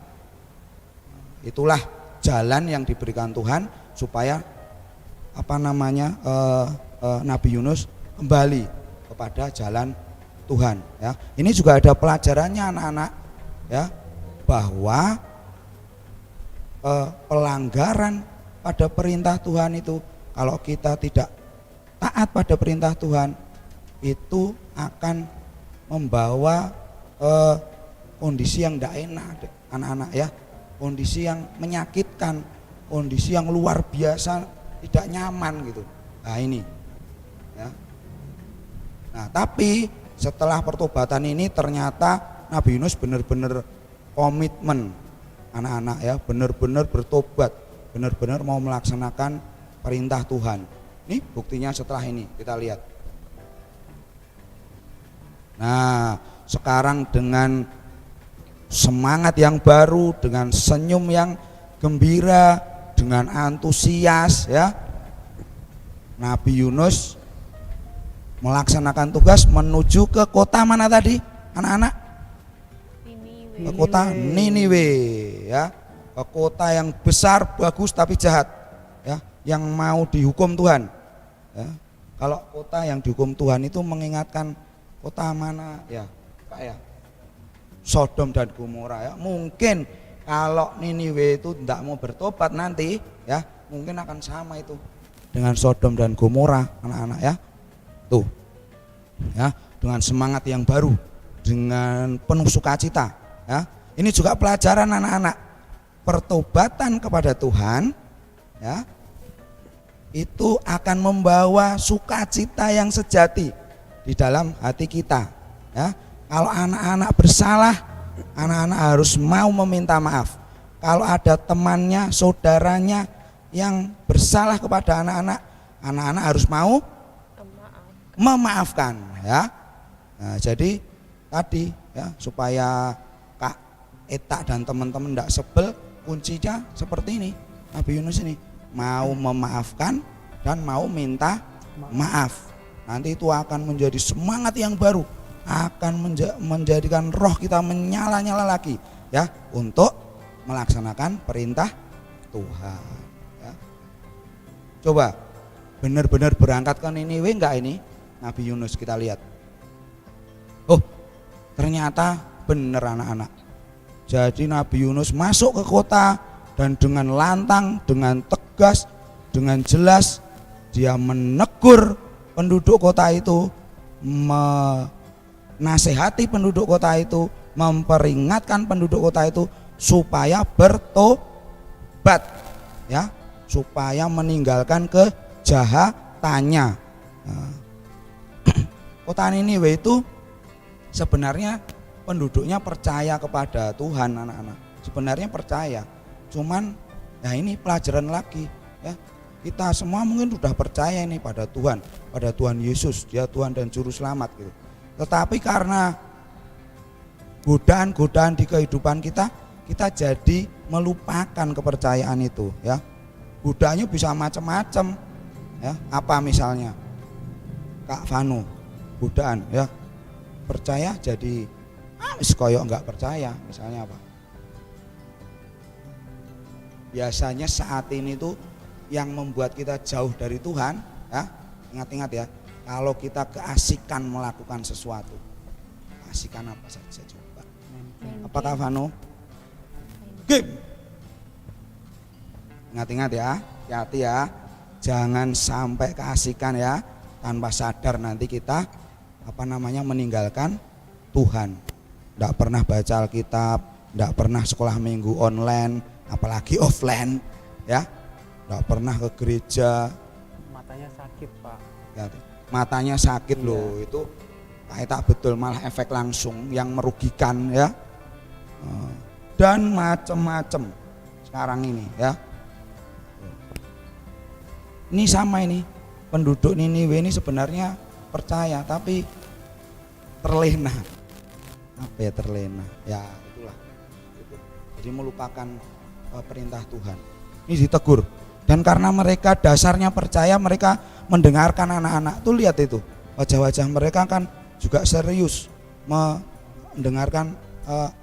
Speaker 4: Itulah jalan yang diberikan Tuhan supaya Nabi Yunus kembali kepada jalan Tuhan ya. Ini juga ada pelajarannya anak-anak ya, bahwa pelanggaran pada perintah Tuhan itu, kalau kita tidak taat pada perintah Tuhan, itu akan membawa kondisi yang tidak enak anak-anak ya, kondisi yang menyakitkan, kondisi yang luar biasa tidak nyaman gitu. Nah ini ya. Nah tapi setelah pertobatan ini ternyata Nabi Yunus benar-benar komitmen anak-anak ya, benar-benar bertobat, benar-benar mau melaksanakan perintah Tuhan. Nih buktinya setelah ini kita lihat. Nah, sekarang dengan semangat yang baru, dengan senyum yang gembira, dengan antusias ya, Nabi Yunus melaksanakan tugas menuju ke kota mana tadi anak-anak? Ke kota Niniwe ya, ke kota yang besar, bagus tapi jahat ya, yang mau dihukum Tuhan ya. Kalau kota yang dihukum Tuhan itu mengingatkan kota mana ya Pak ya? Sodom dan Gomora ya. Mungkin kalau Niniwe itu tidak mau bertobat nanti ya, mungkin akan sama itu dengan Sodom dan Gomora anak-anak ya. Tuh ya, dengan semangat yang baru, dengan penuh sukacita ya. Ini juga pelajaran anak-anak, pertobatan kepada Tuhan ya, itu akan membawa sukacita yang sejati di dalam hati kita ya. Kalau anak-anak bersalah, anak-anak harus mau meminta maaf. Kalau ada temannya, saudaranya yang bersalah kepada anak-anak, anak-anak harus mau memaafkan ya. Nah, jadi tadi ya, supaya Kak Eta dan teman-teman tidak sebel, kuncinya seperti ini. Nabi Yunus ini mau memaafkan dan mau minta maaf. Nanti itu akan menjadi semangat yang baru, akan menjadikan roh kita menyala-nyala lagi ya, untuk melaksanakan perintah Tuhan ya. Coba benar-benar berangkat ke Niniwe enggak ini Nabi Yunus? Kita lihat. Oh, ternyata benar anak-anak. Jadi Nabi Yunus masuk ke kota dan dengan lantang, dengan tegas, dengan jelas dia menegur penduduk kota itu, menasehati penduduk kota itu, memperingatkan penduduk kota itu supaya bertobat ya, supaya meninggalkan kejahatannya. Nah, kota Niniwe itu sebenarnya penduduknya percaya kepada Tuhan anak-anak. Sebenarnya percaya. Cuman ya ini pelajaran lagi ya. Kita semua mungkin sudah percaya ini pada Tuhan, pada Tuhan Yesus, Dia Tuhan dan Juru Selamat gitu. Tetapi karena godaan-godaan di kehidupan kita, kita jadi melupakan kepercayaan itu ya. Godaannya bisa macam-macam ya. Apa misalnya? Kak Vanu, godaan ya. Percaya jadi koyok enggak percaya, misalnya apa? Biasanya saat ini tuh yang membuat kita jauh dari Tuhan ya, ingat-ingat ya, kalau kita keasikan melakukan sesuatu. Keasikan apa saja coba? Apakah Vanu? Game. Ingat-ingat ya, hati-hati ya, jangan sampai keasikan ya, tanpa sadar nanti kita meninggalkan Tuhan. Tidak pernah baca Alkitab, tidak pernah sekolah minggu online, apalagi offline ya, tidak pernah ke gereja.
Speaker 2: Matanya sakit Pak
Speaker 4: ya, matanya sakit loh, itu tak betul, malah efek langsung yang merugikan ya, dan macam-macam sekarang ini ya. Ini sama ini, penduduk Niniwe ini sebenarnya percaya tapi terlena. Apa ya terlena? Ya itulah. Jadi melupakan perintah Tuhan. Ini ditegur. Dan karena mereka dasarnya percaya, mereka mendengarkan anak-anak. Tuh lihat itu, wajah-wajah mereka kan juga serius mendengarkan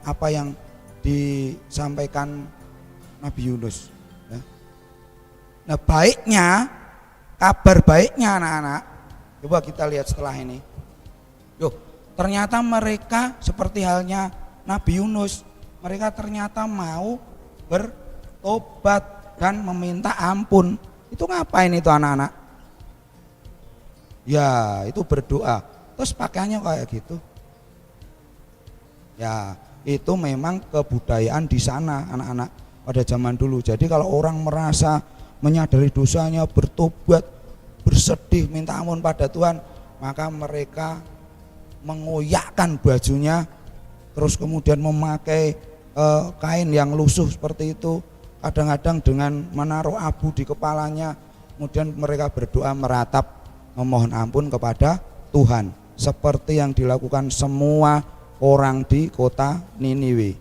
Speaker 4: apa yang disampaikan Nabi Yunus. Ya. Nah baiknya, kabar baiknya anak-anak, coba kita lihat setelah ini. Ternyata mereka seperti halnya Nabi Yunus, mereka ternyata mau bertobat dan meminta ampun. Itu ngapain itu anak-anak? Ya itu berdoa. Terus pakaiannya kayak gitu. Ya itu memang kebudayaan di sana anak-anak pada zaman dulu. Jadi kalau orang merasa menyadari dosanya, bertobat, bersedih, minta ampun pada Tuhan, maka mereka mengoyakkan bajunya, terus kemudian memakai kain yang lusuh seperti itu, kadang-kadang dengan menaruh abu di kepalanya, kemudian mereka berdoa meratap memohon ampun kepada Tuhan, seperti yang dilakukan semua orang di kota Niniwe.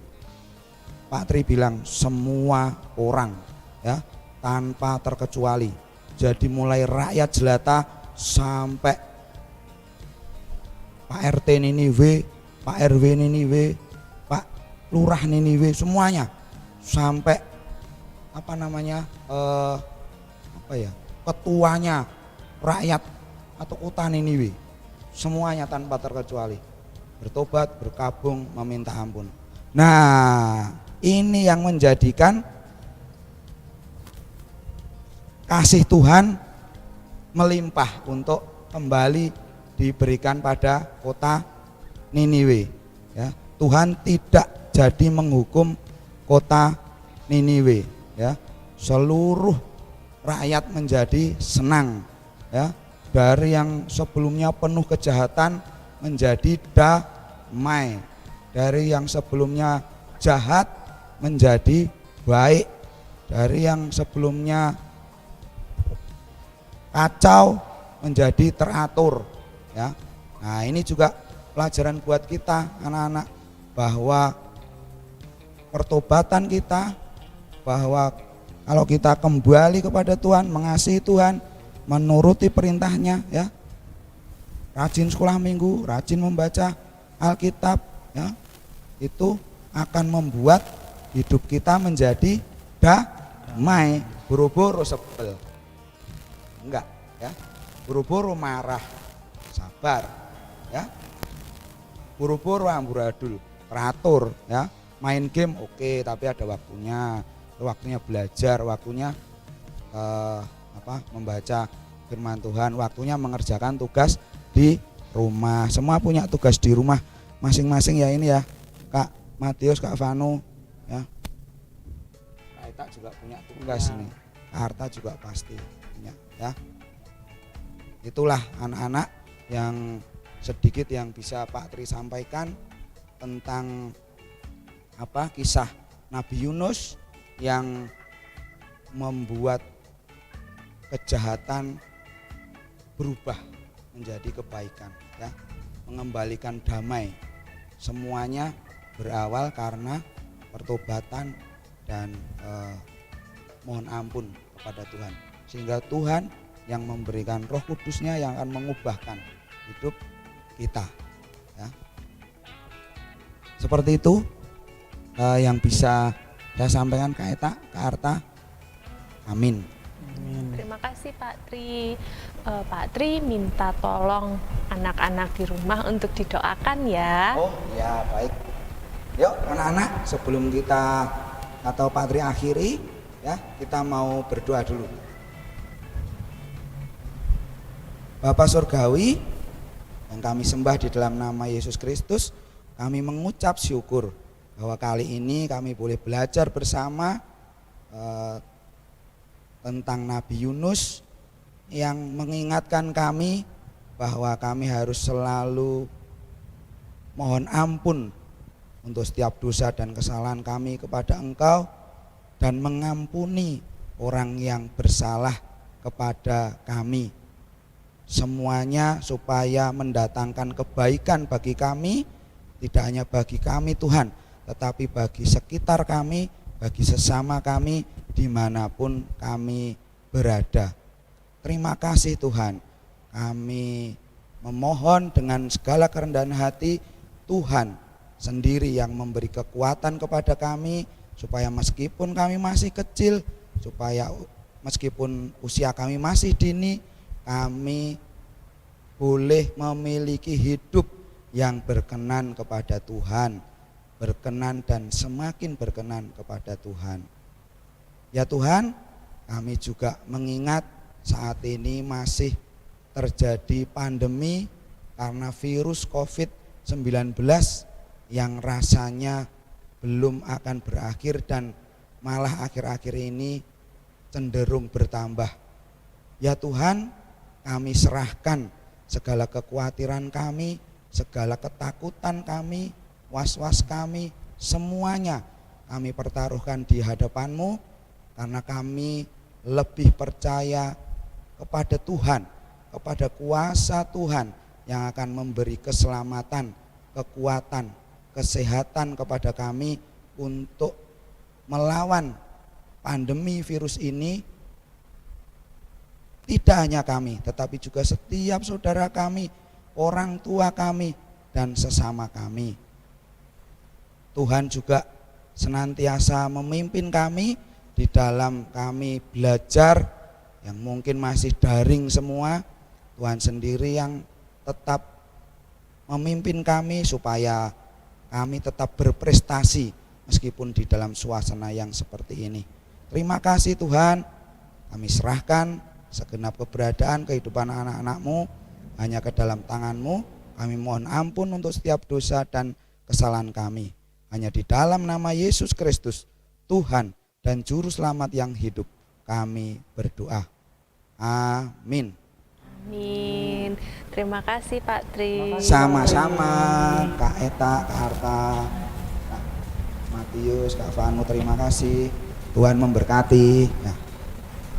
Speaker 4: Pak Tri bilang semua orang, ya, tanpa terkecuali. Jadi mulai rakyat jelata sampai Pak RT Niniwe, Pak RW Niniwe, Pak Lurah Niniwe, semuanya sampai ketuanya rakyat atau kota Niniwe, semuanya tanpa terkecuali bertobat, berkabung, meminta ampun. Nah, ini yang menjadikan kasih Tuhan melimpah untuk kembali diberikan pada kota Niniwe, ya. Tuhan tidak jadi menghukum kota Niniwe, ya. Seluruh rakyat menjadi senang, ya. Dari yang sebelumnya penuh kejahatan menjadi damai, dari yang sebelumnya jahat menjadi baik, dari yang sebelumnya kacau menjadi teratur, ya. Nah, ini juga pelajaran buat kita anak-anak, bahwa pertobatan kita, bahwa kalau kita kembali kepada Tuhan, mengasihi Tuhan, menuruti perintahnya, ya, rajin sekolah minggu, rajin membaca Alkitab, ya, itu akan membuat hidup kita menjadi damai. Buru-buru sebel, enggak, ya, buru-buru marah, sabar, ya, buru-buru amburadul, teratur, ya, main game oke, tapi ada waktunya belajar, waktunya membaca firman Tuhan, waktunya mengerjakan tugas di rumah. Semua punya tugas di rumah masing-masing, ya, ini ya, Kak Matius, Kak Vanu, ya. Kak Eta juga punya tugas ini. Kak Harta juga pasti punya, ya. Itulah anak-anak yang sedikit yang bisa Pak Tri sampaikan tentang kisah Nabi Yunus yang membuat kejahatan berubah menjadi kebaikan, ya, mengembalikan damai. Semuanya berawal karena pertobatan dan mohon ampun kepada Tuhan, sehingga Tuhan yang memberikan Roh Kudusnya yang akan mengubahkan hidup kita, ya. Seperti itu yang bisa saya sampaikan, Kak Eta, Kak Arta. Amin.
Speaker 1: Terima kasih Pak Tri. Pak Tri minta tolong anak-anak di rumah untuk didoakan, ya.
Speaker 4: Oh ya, baik. Yuk anak-anak, sebelum kita atau Pak Tri akhiri, ya, kita mau berdoa dulu. Bapa Surgawi yang kami sembah di dalam nama Yesus Kristus, kami mengucap syukur bahwa kali ini kami boleh belajar bersama tentang Nabi Yunus yang mengingatkan kami bahwa kami harus selalu mohon ampun untuk setiap dosa dan kesalahan kami kepada Engkau, dan mengampuni orang yang bersalah kepada kami. Semuanya supaya mendatangkan kebaikan bagi kami, tidak hanya bagi kami Tuhan, tetapi bagi sekitar kami, bagi sesama kami, dimanapun kami berada. Terima kasih Tuhan, kami memohon dengan segala kerendahan hati, Tuhan sendiri yang memberi kekuatan kepada kami, supaya meskipun kami masih kecil, supaya meskipun usia kami masih dini, kami boleh memiliki hidup yang berkenan kepada Tuhan, berkenan dan semakin berkenan kepada Tuhan. Ya Tuhan, kami juga mengingat saat ini masih terjadi pandemi karena virus COVID-19 yang rasanya belum akan berakhir dan malah akhir-akhir ini cenderung bertambah. Ya Tuhan, kami serahkan segala kekhawatiran kami, segala ketakutan kami, was-was kami, semuanya kami pertaruhkan di hadapan-Mu, karena kami lebih percaya kepada Tuhan, kepada kuasa Tuhan yang akan memberi keselamatan, kekuatan, kesehatan kepada kami untuk melawan pandemi virus ini. Tidak hanya kami, tetapi juga setiap saudara kami, orang tua kami, dan sesama kami. Tuhan juga senantiasa memimpin kami di dalam kami belajar yang mungkin masih daring semua. Tuhan sendiri yang tetap memimpin kami supaya kami tetap berprestasi meskipun di dalam suasana yang seperti ini. Terima kasih Tuhan, kami serahkan segenap keberadaan kehidupan anak-anak-Mu hanya ke dalam tangan-Mu. Kami mohon ampun untuk setiap dosa dan kesalahan kami. Hanya di dalam nama Yesus Kristus, Tuhan dan Juru Selamat yang hidup, kami berdoa. Amin.
Speaker 1: Amin. Terima kasih Pak Tri.
Speaker 4: Sama-sama Kak Eta, Kak Arta, Kak Matius, Kak Vanu, terima kasih. Tuhan memberkati. Nah,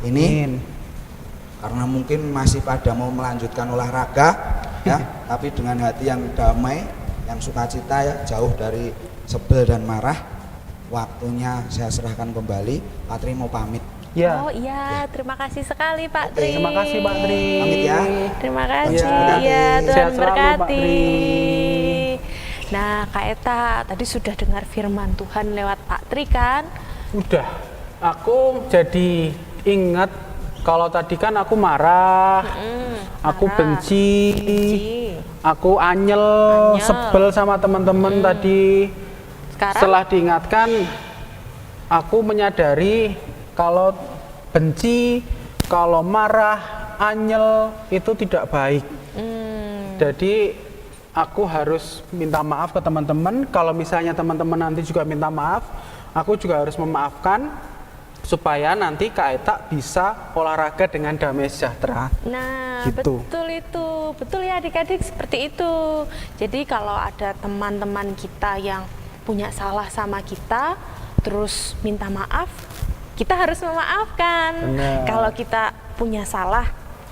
Speaker 4: ini karena mungkin masih pada mau melanjutkan olahraga ya, tapi dengan hati yang damai, yang sukacita ya, jauh dari sebel dan marah. Waktunya saya serahkan kembali. Pak Tri mau pamit.
Speaker 2: Ya.
Speaker 1: Oh iya, terima kasih sekali Pak
Speaker 4: Oke.
Speaker 1: Tri.
Speaker 2: Terima kasih Pak Tri.
Speaker 4: Pamit ya.
Speaker 1: Terima kasih.
Speaker 4: Tuhan
Speaker 1: Ya,
Speaker 4: berkati.
Speaker 1: Tuhan
Speaker 2: Sehat selalu, Pak
Speaker 1: berkati.
Speaker 2: Tri.
Speaker 1: Nah, Kak Eta tadi sudah dengar firman Tuhan lewat Pak Tri kan?
Speaker 2: Udah, aku jadi ingat kalau tadi kan aku marah, aku
Speaker 1: marah,
Speaker 2: benci, aku anyel, sebel sama teman-teman tadi.
Speaker 1: Sekarang
Speaker 2: Setelah diingatkan, aku menyadari kalau benci, kalau marah, anyel itu tidak baik. Jadi aku harus minta maaf ke teman-teman. Kalau misalnya teman-teman nanti juga minta maaf, aku juga harus memaafkan supaya nanti Kak Eta bisa olahraga dengan damai sejahtera.
Speaker 1: Nah,
Speaker 2: Gitu.
Speaker 1: betul itu. Betul ya adik-adik, seperti itu. Jadi kalau ada teman-teman kita yang punya salah sama kita, terus minta maaf, kita harus memaafkan.
Speaker 2: Benar.
Speaker 1: Kalau kita punya salah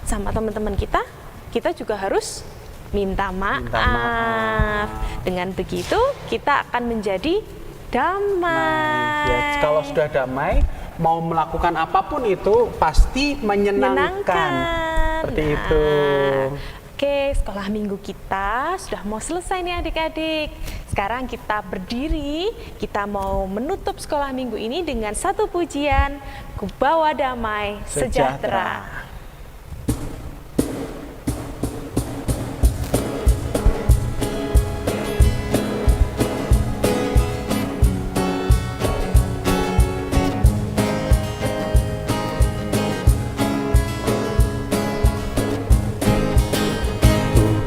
Speaker 1: sama teman-teman kita juga harus minta maaf. Dengan begitu, kita akan menjadi damai.
Speaker 2: Ya, kalau sudah damai, mau melakukan apapun itu pasti menyenangkan. Seperti itu.
Speaker 1: Oke, sekolah minggu kita sudah mau selesai nih adik-adik. Sekarang kita berdiri, kita mau menutup sekolah minggu ini dengan satu pujian, Ku bawa damai sejahtera.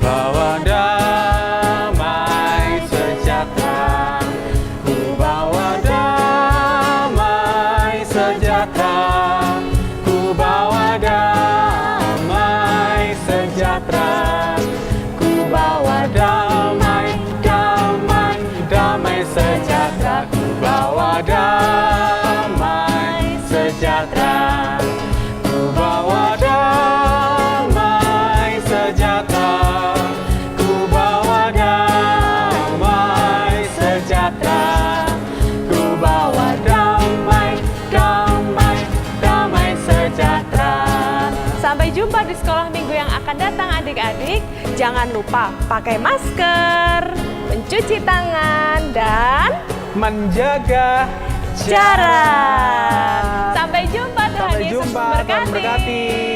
Speaker 2: Bawa damai sejahtera, ku bawa damai sejahtera, ku bawa damai sejahtera, ku bawa damai, damai, damai sejahtera, ku bawa damai sejahtera, ku bawa damai sejahtera.
Speaker 1: Sampai jumpa di sekolah minggu yang akan datang adik-adik. Jangan lupa pakai masker, mencuci tangan, dan
Speaker 2: Menjaga
Speaker 1: jarak. Sampai jumpa, Tuhan
Speaker 2: Sampai
Speaker 1: Yesus
Speaker 2: jumpa, Tuhan
Speaker 1: memberkati.
Speaker 2: berkati.